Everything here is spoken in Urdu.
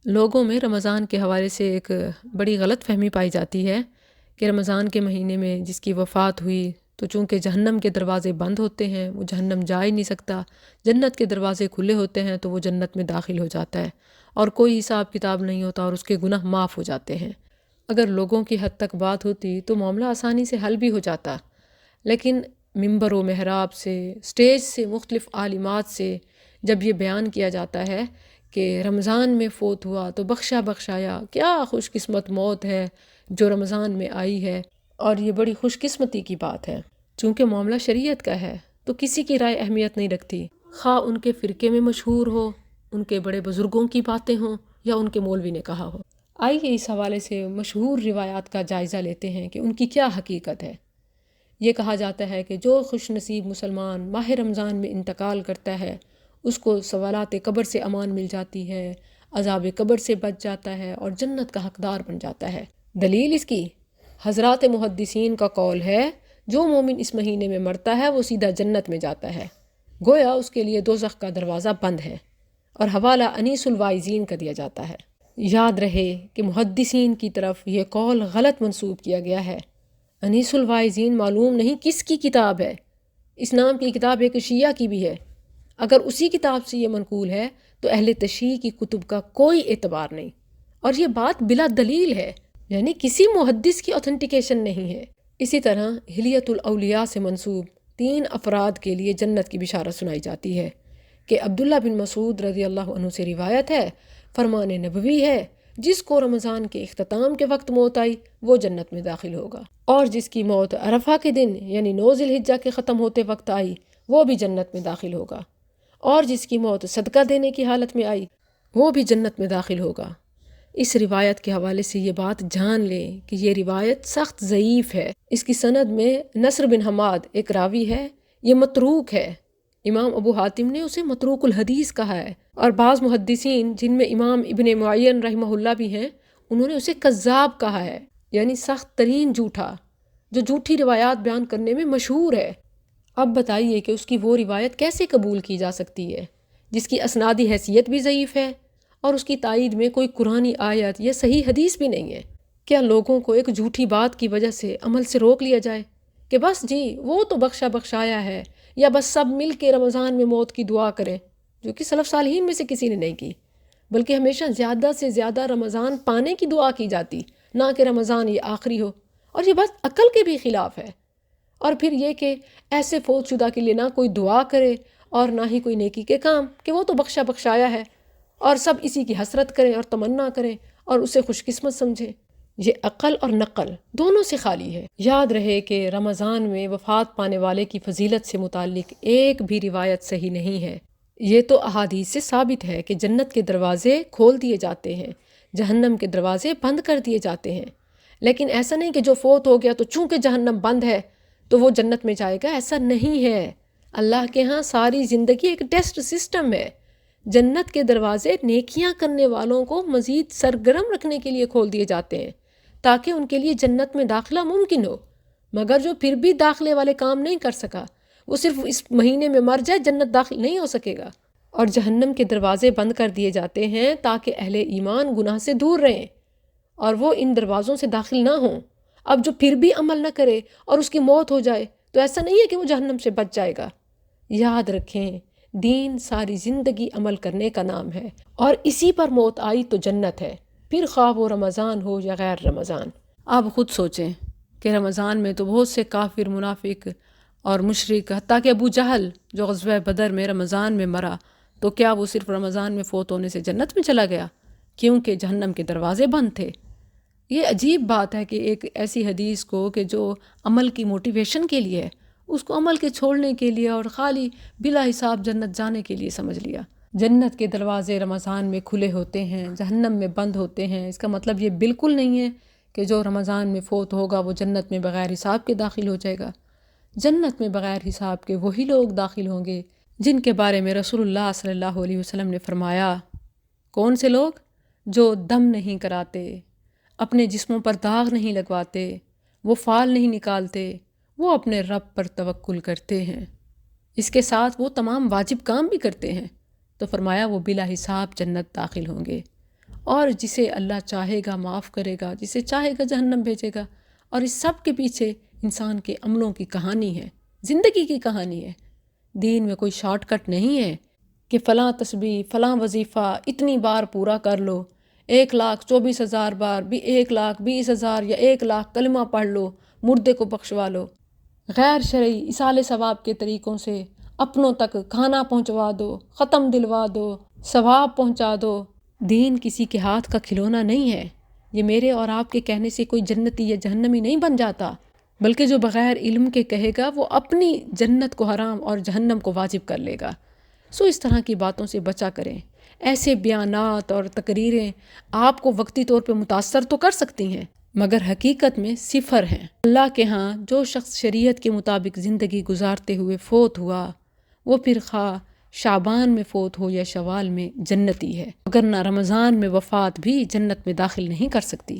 لوگوں میں رمضان کے حوالے سے ایک بڑی غلط فہمی پائی جاتی ہے کہ رمضان کے مہینے میں جس کی وفات ہوئی تو چونکہ جہنم کے دروازے بند ہوتے ہیں وہ جہنم جا ہی نہیں سکتا، جنت کے دروازے کھلے ہوتے ہیں تو وہ جنت میں داخل ہو جاتا ہے اور کوئی حساب کتاب نہیں ہوتا اور اس کے گناہ معاف ہو جاتے ہیں۔ اگر لوگوں کی حد تک بات ہوتی تو معاملہ آسانی سے حل بھی ہو جاتا، لیکن ممبر و محراب سے، سٹیج سے، مختلف عالمات سے جب یہ بیان کیا جاتا ہے کہ رمضان میں فوت ہوا تو بخشا بخشایا، کیا خوش قسمت موت ہے جو رمضان میں آئی ہے، اور یہ بڑی خوش قسمتی کی بات ہے۔ چونکہ معاملہ شریعت کا ہے تو کسی کی رائے اہمیت نہیں رکھتی، خواہ ان کے فرقے میں مشہور ہو، ان کے بڑے بزرگوں کی باتیں ہوں یا ان کے مولوی نے کہا ہو۔ آئیے اس حوالے سے مشہور روایات کا جائزہ لیتے ہیں کہ ان کی کیا حقیقت ہے۔ یہ کہا جاتا ہے کہ جو خوش نصیب مسلمان ماہ رمضان میں انتقال کرتا ہے اس کو سوالات قبر سے امان مل جاتی ہے، عذاب قبر سے بچ جاتا ہے اور جنت کا حقدار بن جاتا ہے۔ دلیل اس کی حضرات محدثین کا قول ہے جو مومن اس مہینے میں مرتا ہے وہ سیدھا جنت میں جاتا ہے، گویا اس کے لیے دوزخ کا دروازہ بند ہے، اور حوالہ انیس الواعظین کا دیا جاتا ہے۔ یاد رہے کہ محدثین کی طرف یہ قول غلط منسوب کیا گیا ہے۔ انیس الواعظین معلوم نہیں کس کی کتاب ہے، اس نام کی کتاب ایک شیعہ کی بھی ہے۔ اگر اسی کتاب سے یہ منقول ہے تو اہل تشیع کی کتب کا کوئی اعتبار نہیں، اور یہ بات بلا دلیل ہے، یعنی کسی محدث کی اوتھنٹیکیشن نہیں ہے۔ اسی طرح حلیت الاولیاء سے منسوب 3 افراد کے لیے جنت کی بشارت سنائی جاتی ہے کہ عبداللہ بن مسعود رضی اللہ عنہ سے روایت ہے، فرمان نبوی ہے، جس کو رمضان کے اختتام کے وقت موت آئی وہ جنت میں داخل ہوگا، اور جس کی موت عرفہ کے دن یعنی 9 ذی الحجہ کے ختم ہوتے وقت آئی وہ بھی جنت میں داخل ہوگا، اور جس کی موت صدقہ دینے کی حالت میں آئی وہ بھی جنت میں داخل ہوگا۔ اس روایت کے حوالے سے یہ بات جان لیں کہ یہ روایت سخت ضعیف ہے، اس کی سند میں نصر بن حماد ایک راوی ہے، یہ متروک ہے، امام ابو حاتم نے اسے متروک الحدیث کہا ہے، اور بعض محدثین جن میں امام ابن معین رحمہ اللہ بھی ہیں انہوں نے اسے کذاب کہا ہے، یعنی سخت ترین جھوٹا، جو جھوٹی روایات بیان کرنے میں مشہور ہے۔ اب بتائیے کہ اس کی وہ روایت کیسے قبول کی جا سکتی ہے جس کی اسنادی حیثیت بھی ضعیف ہے اور اس کی تائید میں کوئی قرآنی آیت یا صحیح حدیث بھی نہیں ہے؟ کیا لوگوں کو ایک جھوٹی بات کی وجہ سے عمل سے روک لیا جائے کہ بس جی وہ تو بخشا بخشایا ہے، یا بس سب مل کے رمضان میں موت کی دعا کریں، جو کہ سلف صالحین میں سے کسی نے نہیں کی، بلکہ ہمیشہ زیادہ سے زیادہ رمضان پانے کی دعا کی جاتی، نہ کہ رمضان یہ آخری ہو، اور یہ بات عقل کے بھی خلاف ہے۔ اور پھر یہ کہ ایسے فوت شدہ کے لیے نہ کوئی دعا کرے اور نہ ہی کوئی نیکی کے کام، کہ وہ تو بخشا بخشایا ہے، اور سب اسی کی حسرت کریں اور تمنا کریں اور اسے خوش قسمت سمجھیں، یہ عقل اور نقل دونوں سے خالی ہے۔ یاد رہے کہ رمضان میں وفات پانے والے کی فضیلت سے متعلق ایک بھی روایت صحیح نہیں ہے۔ یہ تو احادیث سے ثابت ہے کہ جنت کے دروازے کھول دیے جاتے ہیں، جہنم کے دروازے بند کر دیے جاتے ہیں، لیکن ایسا نہیں کہ جو فوت ہو گیا تو چونکہ جہنم بند ہے تو وہ جنت میں جائے گا، ایسا نہیں ہے۔ اللہ کے ہاں ساری زندگی ایک ٹیسٹ سسٹم ہے، جنت کے دروازے نیکیاں کرنے والوں کو مزید سرگرم رکھنے کے لیے کھول دیے جاتے ہیں تاکہ ان کے لیے جنت میں داخلہ ممکن ہو، مگر جو پھر بھی داخلے والے کام نہیں کر سکا وہ صرف اس مہینے میں مر جائے، جنت داخل نہیں ہو سکے گا۔ اور جہنم کے دروازے بند کر دیے جاتے ہیں تاکہ اہل ایمان گناہ سے دور رہیں اور وہ ان دروازوں سے داخل نہ ہوں۔ اب جو پھر بھی عمل نہ کرے اور اس کی موت ہو جائے تو ایسا نہیں ہے کہ وہ جہنم سے بچ جائے گا۔ یاد رکھیں دین ساری زندگی عمل کرنے کا نام ہے، اور اسی پر موت آئی تو جنت ہے، پھر خواہ وہ رمضان ہو یا غیر رمضان۔ آپ خود سوچیں کہ رمضان میں تو بہت سے کافر، منافق اور مشرک، حتیٰ کہ ابو جہل جو غزوہ بدر میں رمضان میں مرا، تو کیا وہ صرف رمضان میں فوت ہونے سے جنت میں چلا گیا کیونکہ جہنم کے دروازے بند تھے؟ یہ عجیب بات ہے کہ ایک ایسی حدیث کو کہ جو عمل کی موٹیویشن کے لیے ہے، اس کو عمل کے چھوڑنے کے لیے اور خالی بلا حساب جنت جانے کے لیے سمجھ لیا۔ جنت کے دروازے رمضان میں کھلے ہوتے ہیں، جہنم میں بند ہوتے ہیں، اس کا مطلب یہ بالکل نہیں ہے کہ جو رمضان میں فوت ہوگا وہ جنت میں بغیر حساب کے داخل ہو جائے گا۔ جنت میں بغیر حساب کے وہی لوگ داخل ہوں گے جن کے بارے میں رسول اللہ صلی اللہ علیہ وسلم نے فرمایا، کون سے لوگ؟ جو دم نہیں کراتے، اپنے جسموں پر داغ نہیں لگواتے، وہ فال نہیں نکالتے، وہ اپنے رب پر توکل کرتے ہیں، اس کے ساتھ وہ تمام واجب کام بھی کرتے ہیں، تو فرمایا وہ بلا حساب جنت داخل ہوں گے۔ اور جسے اللہ چاہے گا معاف کرے گا، جسے چاہے گا جہنم بھیجے گا۔ اور اس سب کے پیچھے انسان کے عملوں کی کہانی ہے، زندگی کی کہانی ہے۔ دین میں کوئی شارٹ کٹ نہیں ہے کہ فلاں تسبیح فلاں وظیفہ اتنی بار پورا کر لو، 1,24,000 بار بھی 1,20,000 یا 1,00,000 کلمہ پڑھ لو، مردے کو بخشوا لو۔ غیر شرعی ایصال ثواب کے طریقوں سے اپنوں تک کھانا پہنچوا دو، ختم دلوا دو، ثواب پہنچا دو۔ دین کسی کے ہاتھ کا کھلونا نہیں ہے۔ یہ میرے اور آپ کے کہنے سے کوئی جنتی یا جہنمی نہیں بن جاتا، بلکہ جو بغیر علم کے کہے گا وہ اپنی جنت کو حرام اور جہنم کو واجب کر لے گا۔ اس طرح کی باتوں سے بچا کریں۔ ایسے بیانات اور تقریریں آپ کو وقتی طور پہ متاثر تو کر سکتی ہیں، مگر حقیقت میں صفر ہیں۔ اللہ کے ہاں جو شخص شریعت کے مطابق زندگی گزارتے ہوئے فوت ہوا، وہ پھر خواہ شعبان میں فوت ہو یا شوال میں جنتی ہے، مگر نہ رمضان میں وفات بھی جنت میں داخل نہیں کر سکتی۔